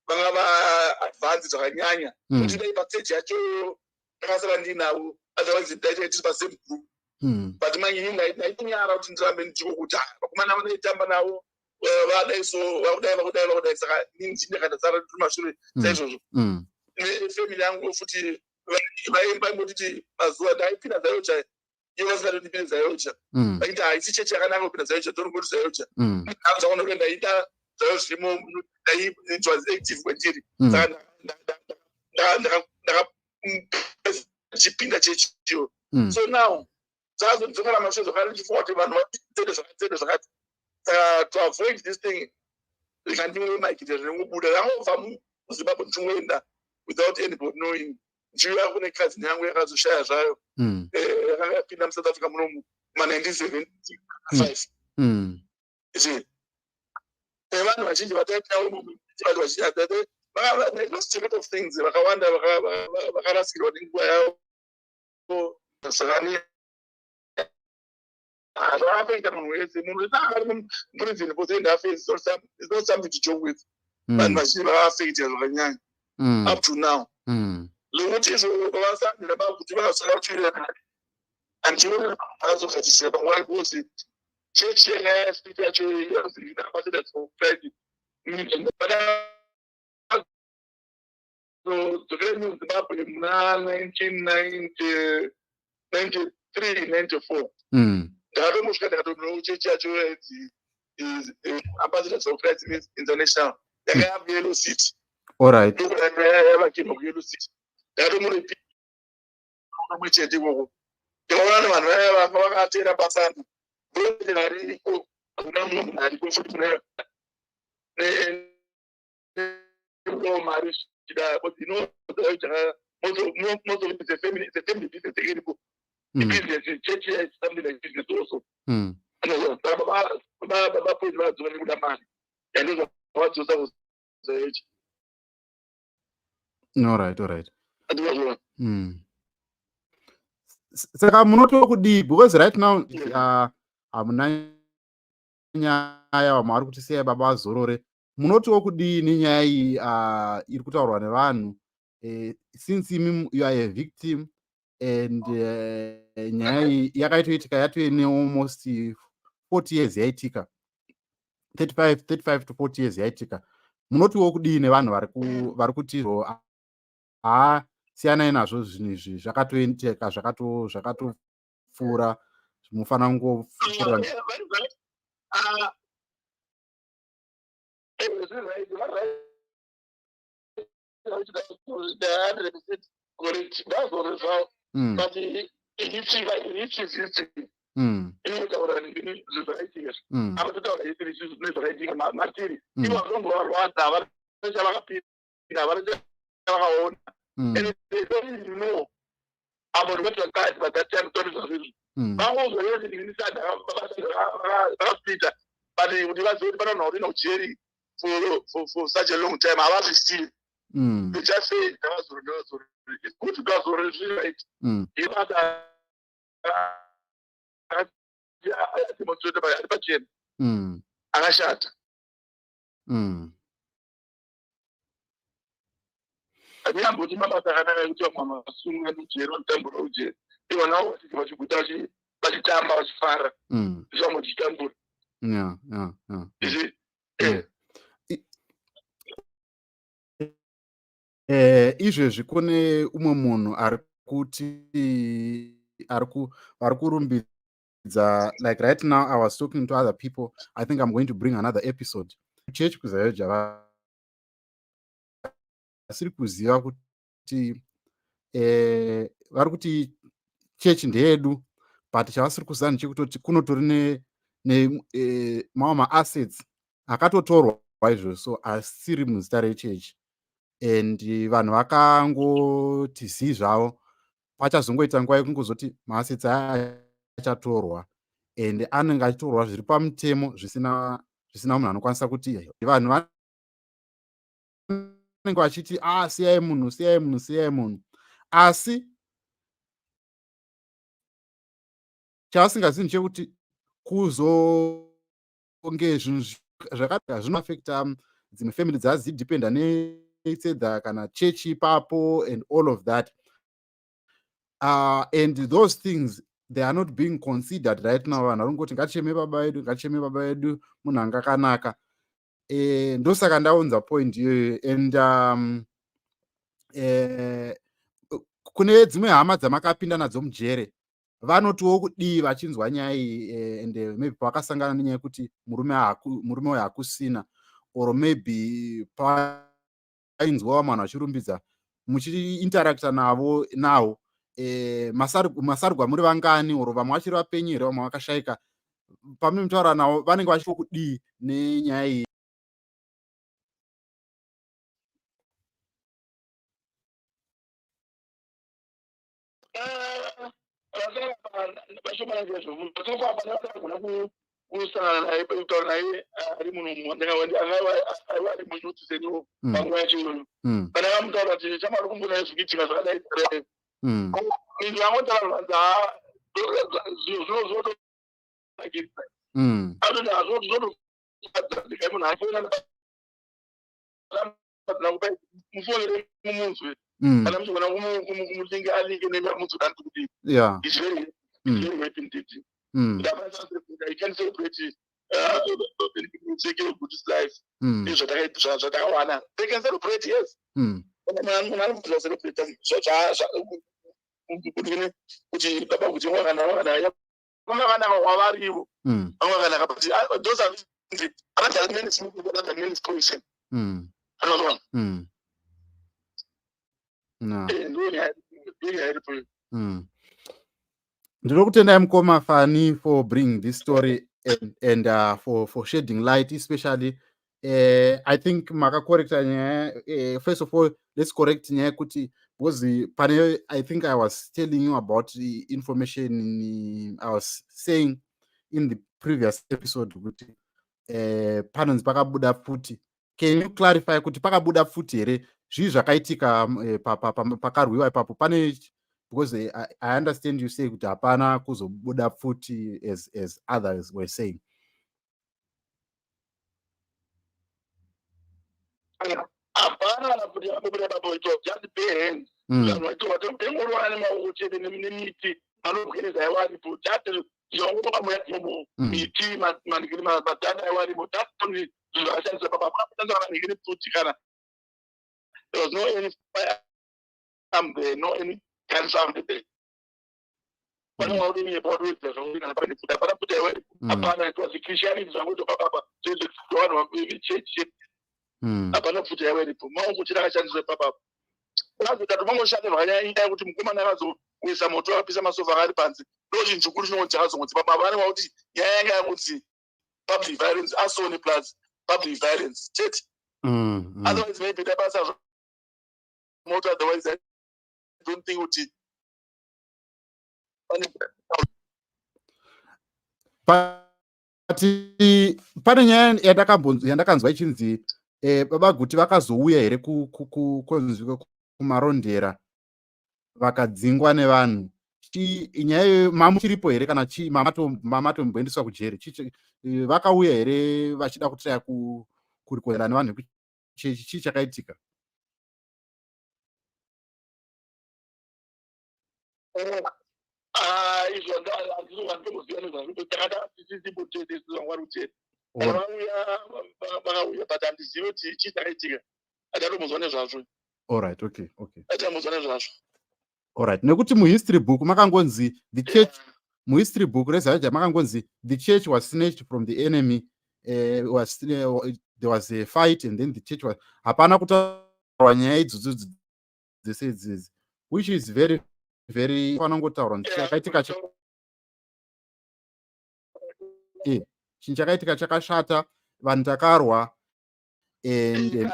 vanga vaadvance zvakanyanya kuti dai pastage yacho ndakasara ndinavo otherwise daita tiri pasame group. But manje ndaitonyara kuti ndirambe nditiko kuti vakomana vanoitamba navo vadai so vakudai saka inini ndakandasara tiri mashure saizvozvo. Family yangu futi vaingotiti mazuva ndaipinda Zayoja ivo vasingatondipinde Zayoja vaiti haisi chechi yakanaka kupinda Zayoja tonongoti Zayoja zvaona kuti ndaita zvayo zvirimo it was active kwendiri. Saka chipinda chechiyo. So now dzakadzokera mashure zvakare chifunga kuti vanhu vaite zvakati to avoid this thing rikandiwe maikite rinongobuda rangobva muzimbabwe ndichingoenda without anybody knowing. Ndichiuya kune cousin yangu yakazoshaya zvayo yakanga yapinda muSouth Africa munomu ma1975 vanhu vazhinji vataitaaucheket of things vakawanda vakarasikirwa nenguva yavo sakani zvakaita munhu wese munhu wese akari muprison for the interface is not something to joke with. Vanhu vazhinji vakaaffected zvakanyanya up to now. Lokuti izvo vavasandira kuti vakasaka kuchirira kare andiona vakazogatisira panguva ikosi chechi yanga yasiti yacho yanzi ambassadors for Christ dzokere muzimbabwe muna 1993-94 ndakatomosvika ndikatoona chechi yacho ambassadors for Christ International yanga yava Yellow City. Alright. Yavakirwa kuYellow City ndakatomuripi kamwe chete ikoko ndikaona vanhu vaya vakatera pasana ndariko kuna munhu ariko futi kuna mari shida but most of the family business iriko business church is something like business also baba point vazoona nekuda mari and vazosa kuzechi. Alright. Saka munoti kudii because right now hamuna nyaya vamwe vari kuti sei baba vazorore, munotiwo kudii nenyaya iyi iri kutaurwa nevanhu since imi you are a victim and nyaya iyi yakaitoitika yatove almost 40 years yaitika 35 to 40 years yaitika. Munotiwo kudii nevanhu vari kuti siyanai nazvo zvinhu izvi zvakatoendeka zvakatopfuura munofanira kungopfuura. And they don't even know about what was guys by that time. But they would have kujeri for such a long time. I was still. They just say it's good to go for right. You know that demonstrated by the Agashata. Kuti mabasa akanaka kuti vamwe vasunga mujeri vanotambura ujeri ivo navo vachiguta vachitamba vachifara zvamwe tichitambura izvezvi kune umwe munhu ari kurumbidza like right now I was talking to other people. I think I'm going to bring another episode church kuzayoja asiri kuziva kuti vari kuti chechi ndeyedu but chavasiri kuziva ndechekutoti kunotori mamwe maassets akatotorwa izvo so asiri muzita rechechi and vanhu vakangoti zii zvavo pachazongoita nguva yekungozoti maassets aya achatorwa and anenge achitorwa zviri pamutemo zvisina munhu anokwanisa kuti vanhu vanenge vachiti siyai munhu asi chavasingazivi ndechekuti kuzonge zvinhu zvakadai zvinoafecta dzimwe family dzazidhipenda nesedza kana chechi ipapo and all of that and those things they are not being considered right now. Vanhu varongoti ngaticheme baba vedu munhu anga akanaka. Ndosaka ndaunza point iyoyo and kune dzimwe hama dzamakapinda nadzo mujere vanotiwo kudii vachinzwa nyaya iyi and maybe pavakasangana nenyaya yekuti murume uyu hakusina or maybe painzwa vanhu vachirumbidza muchiinterakta nawo masarugwa muri vangani oro vamwe vachiri vapenyu here vamwe vakashayika pamunotaura navo vanenge vachito kudii nenyaya iyi. kusangana naye kutaura naye ari munhu angava ari muchuti seniwo panguva yacho kana vamutaura kuti chamari kumbonaye zvikiitika zvakadai minhu vangotaura vanza zvinozvotoakisa atoti hazvozvotoadika munhu aifonana kupa mufonere mumunzwe kana muchigona kumulinga alinge nemunzwe dani kuti it's very happy indeed. I can celebrate Guti life. They can celebrate, yes. Ndinokutendai mukoma Fani for bringing this story and for shedding light, especially I think maka correct first of all let's correct nyaya kuti because pane I think I was telling you about the information I was saying in the previous episode kuti panonzi pakabuda futi. Can you clarify kuti pakabuda futi here zvii zvakaitika pakarwiwa ipapo pane because I understand you say kuti hapana kuzobuda futi as others were saying. Hapana kuti abuda babo ito just bare hands. Ngorwana nemauche nemiti anogwirizwa iwaripo just zvongotoka moyatimbo miti manikiri matanda iwaripo tatoni zvashandiswa baba pakutanza manikiri futi kana there was no any fire there, no any can sound there. But no only about it, there's only going to put away. Upon it was a Christianity, so I would papa, so the one of the church. Upon a put away, more which I sent the papa. That's that one was shutting right in there with him, with some motor, some of our pants. Those in Chukuno Charles, with Papa, I would see public violence, as only plus public violence. Church. Otherwise, maybe the bus motor, otherwise, I don't think what it. But pane nyaya yandakanzwa ichinzi baba Guti vakazouya here kumarondera vakadzingwa nevanhu. Nyaya iyoyo mamuchiripo here kana mamatomboendeswa kujeri? Vakauya here vachida kutaya kurikwera nevanhu chii chakaitika? Alright, okay. Alright, nekuti muhistory book makangonzi the church muhistory book rezaja makangonzi the church was snatched from the enemy, there was a fight and then the church was hapana kutaurwa nyaya idzodzo dzese which is very panongotaurwa chakaitika chinhu chakaitika chakashata, vanhu takarwa and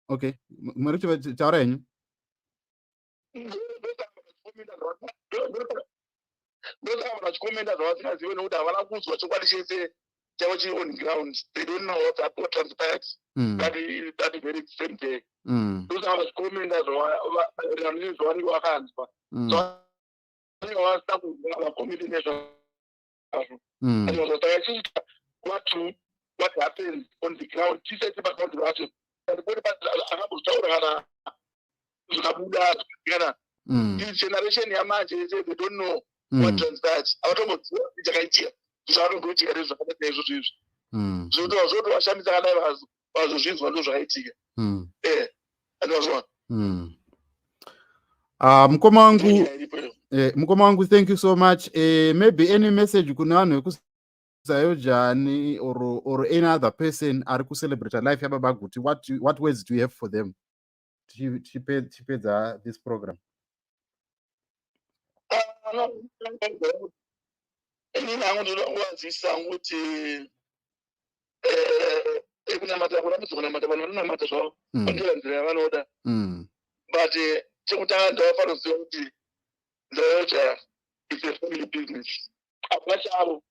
okay, muri kutaura henyu? Vachikomenda zvavasingazivi nekuti havana kunzwa chokwadi chese chavo chiri on ground. They don't know what transpired that very same day. Ndosaka vachikomenda zvavanenge vakanzwa. Vanenge vasina kunzwa vakomiti nezvazvo. Takachiita what happened on the ground. Tisati paground vacho. Akambotaura kana zvikabuda kana this generation yamanje they don't know what transpired. Avatomboziva chakaitika. Zvavanongoitika nezvakadai izvozvo izvi. Zvotowashamisa kana vazozvinzwa ndozvakaitika. Andozwa. Mukoma wangu, thank you so much. Maybe any message kuna vanhu vekuzayojani or any other person ari kucelebrate life yababa Guti, what words do you have for them? tichipedza this program. Inini hangu ndinongowadzisa kuti kunamata kuramidza kunamata vanhu vanonamata zvavo vangira nzira yavanoda but chekutanga ndavafana kuziva kuti nzira is a family business. Hakuna chavo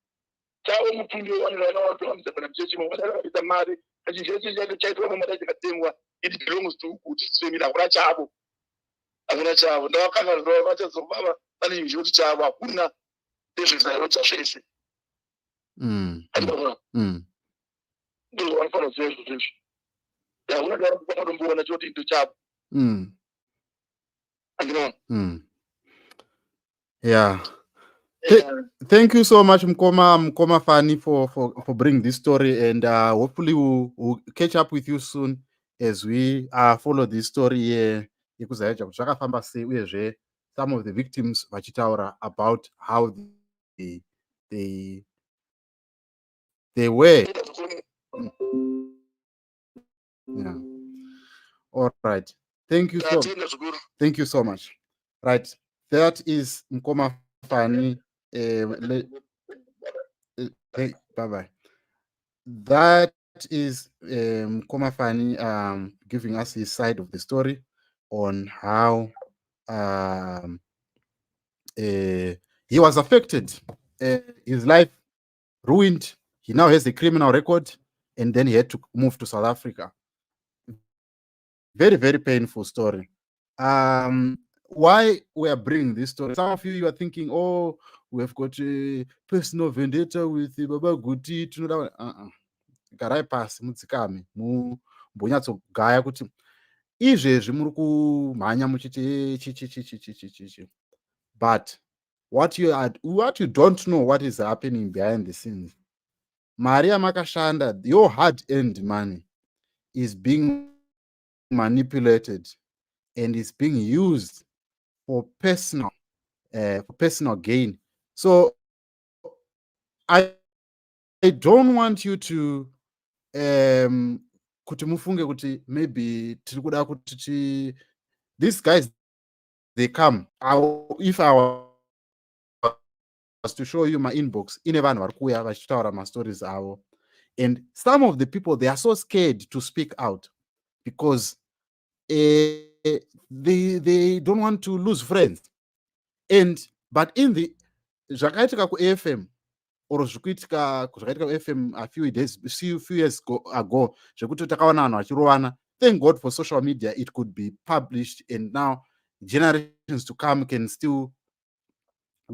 chavo mufundi wanowatomudza pana muchechi mwadakaita mari kazhinji chacho chaitwa mamari chikatengwa it belongs to Guti family. Hakuna chavo ndavakanga vachazobava vane izvi kuti chavo hakuna nezvezvairo chazvese ndovanofana kuziva izvo zvizvo hakuna kaatomboona choti ndo chavo andinoona. Yeah. Thank you so much, Mkoma Fani, for bringing this story, and hopefully we'll catch up with you soon as we follow this story here. Some of the victims vachitaura about how they were. Yeah. All right. Thank you so much. Right. That is Mkoma Fani. Bye-bye. That is Mkoma Fani giving us his side of the story on how he was affected, his life ruined. He now has a criminal record, and then he had to move to South Africa. Very, very painful story. Why we are bringing this story? Some of you are thinking, oh, we have got a personal vendetta with Baba Guti. Garai pasi mutsikame mumbonyatsogaya kuti izvezvi muri kumhanya muchiti chichi. But what you don't know what is happening behind the scenes. Mari yamakashanda, your hard-earned money is being manipulated and is being used for personal gain. So I don't want you to kuti mufunge kuti maybe tiri kuda kuti these guys, they come. If I was to show you my inbox, ine vanhu vari kuuya vachitaura mastories avo, and some of the people, they are so scared to speak out because they don't want to lose friends. But in the zvakaitika ku-AFM or zvakaitika ku-FM a few years ago, zvekuti takaona vanhu vachirovana, thank God for social media, it could be published, and now generations to come can still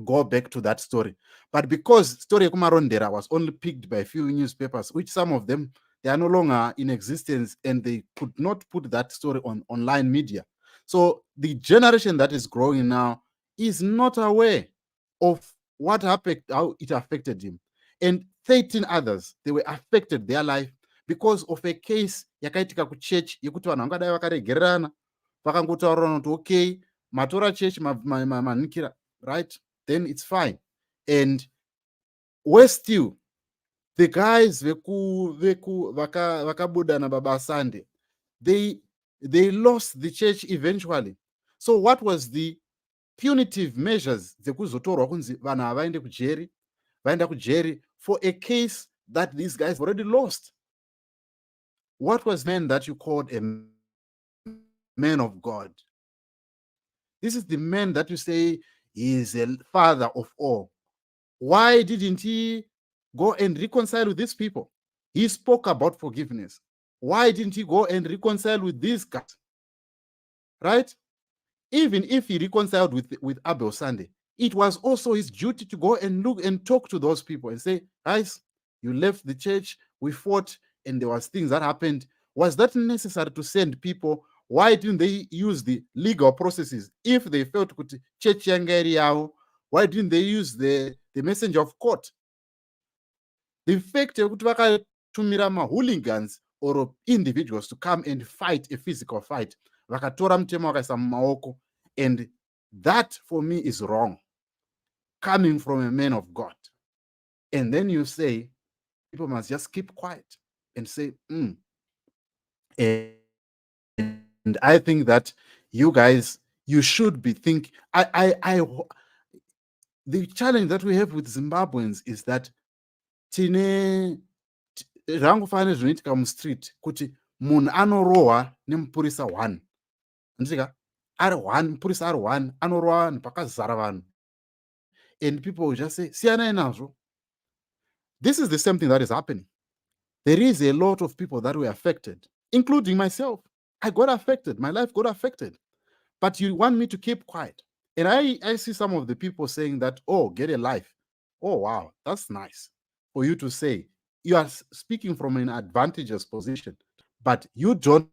go back to that story. But because story Marondera was only picked by a few newspapers, which some of them, they are no longer in existence, and they could not put that story on online media. So the generation that is growing now is not aware of what happened, how it affected him. And 13 others, they were affected their life because of a case yakaitika ku church yekuti vanhu vangadai vakaregererana vakangotaurirana kuti okay, matora church manikira, right? Then it's fine. And worse still, the guys vakabuda na Baba Sunday, they lost the church eventually. So what was the punitive measures dzekuzotorwa kunzi vanhu havaende kujeri, vaenda kujeri for a case that these guys already lost? What was man that you called a man of God? This is the man that you say is a father of all. Why didn't he go and reconcile with these people? He spoke about forgiveness. Why didn't he go and reconcile with these guys? Right? Even if he reconciled with Abel Sunday, it was also his duty to go and look and talk to those people and say, guys, you left the church, we fought, and there was things that happened. Was that necessary to send people? Why didn't they use the legal processes? If they felt kuti church yangeri yavo, why didn't they use the messenger of court? The fact that vakatumira hooligans or individuals to come and fight a physical fight, vakatora mutemo vakaisa mumaoko, and that for me is wrong, coming from a man of God. And then you say people must just keep quiet and say, I think that you guys, you should be thinking. The challenge that we have with Zimbabweans is that tine zvangofanira zvinoitika mustreet kuti munhu anorohwa nemupurisa 1 andika ari 1 mupurisa ari 1 anorohwa vanhu pakazara vanhu, and people will just say siyanai nazvo. This is the same thing that is happening. There is a lot of people that were affected, including myself. I got affected. My life got affected. But you want me to keep quiet. And I see some of the people saying that, oh, get a life. Oh, wow, that's nice for you to say. You are speaking from an advantageous position, but you don't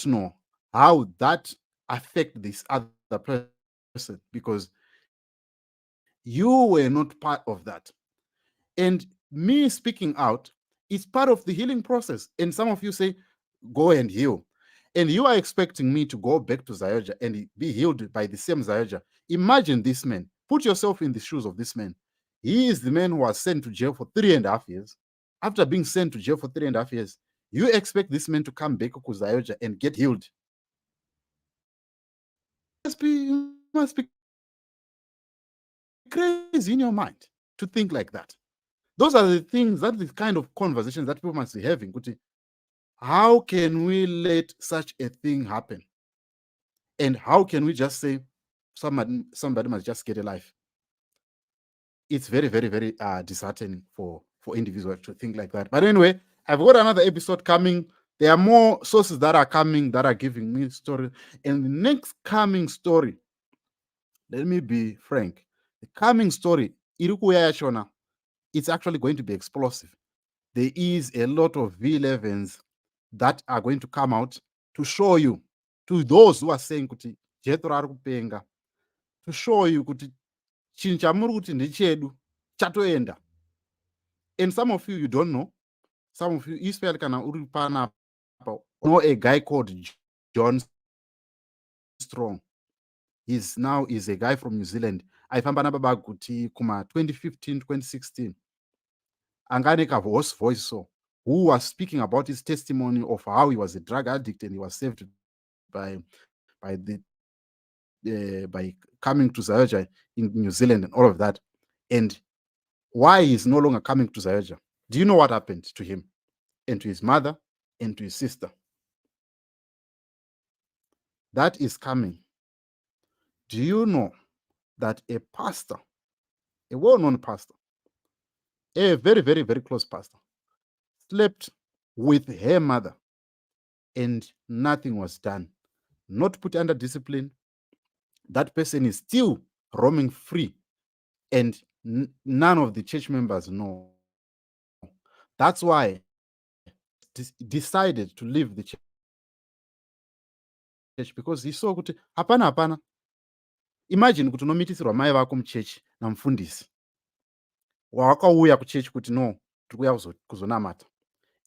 know how that affect this other person, because you were not part of that. And me speaking out is part of the healing process. And some of you say, go and heal. And you are expecting me to go back to Zayoja and be healed by the same Zayoja. Imagine this man. Put yourself in the shoes of this man. He is the man who was sent to jail for 3.5 years. After being sent to jail for 3.5 years, you expect this man to come back to Zayoja and get healed. You must be crazy in your mind to think like that. Those are the things, that's the kind of conversations that people must be having. How can we let such a thing happen? And how can we just say somebody must just get a life? It's very, very, very disheartening for individuals to think like that. But anyway, I've got another episode coming. There are more sources that are coming that are giving me stories. And the next coming story, let me be frank, the coming story, it's actually going to be explosive. There is a lot of V11s that are going to come out to show you, to those who are saying kuti Jethro ari kupenga, to show you kuti chinhu chamuri kuti ndechedu chatoenda. And some of you don't know. Some of you, especially kana uri panapa, know a guy called John Strong. He's a guy from New Zealand. Aifamba nababa Guti kuma 2015, 2016. Anganeka voice so, who was speaking about his testimony of how he was a drug addict and he was saved by coming to Zayoja in New Zealand and all of that. And why he's no longer coming to Zayoja. Do you know what happened to him and to his mother and to his sister? That is coming. Do you know that a pastor, a well-known pastor, a very, very, very close pastor, slept with her mother and nothing was done? Not put under discipline. That person is still roaming free and none of the church members know. That's why decided to leave the church, because he saw kuti hapana. Imagine kuti unomitisirwa mai vako muchechi namufundisi wakauya kuchechi kuti no tikuya kuzonamata,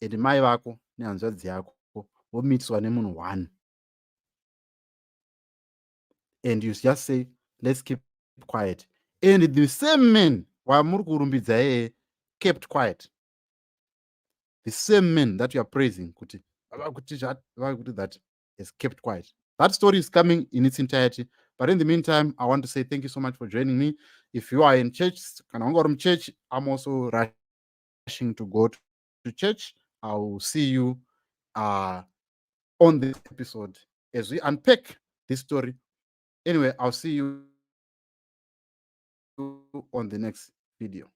and mai vako nehanzvadzi yako vomitiswa nemunhu 1, and you just say let's keep quiet, and the same man wamuri kurumbidza yeye kept quiet. The same man that you are praising kuti that has kept quiet. That story is coming in its entirety. But in the meantime, I want to say thank you so much for joining me. If you are in church, church, I'm also rushing to go to church. I will see you on this episode as we unpack this story. Anyway, I'll see you on the next video.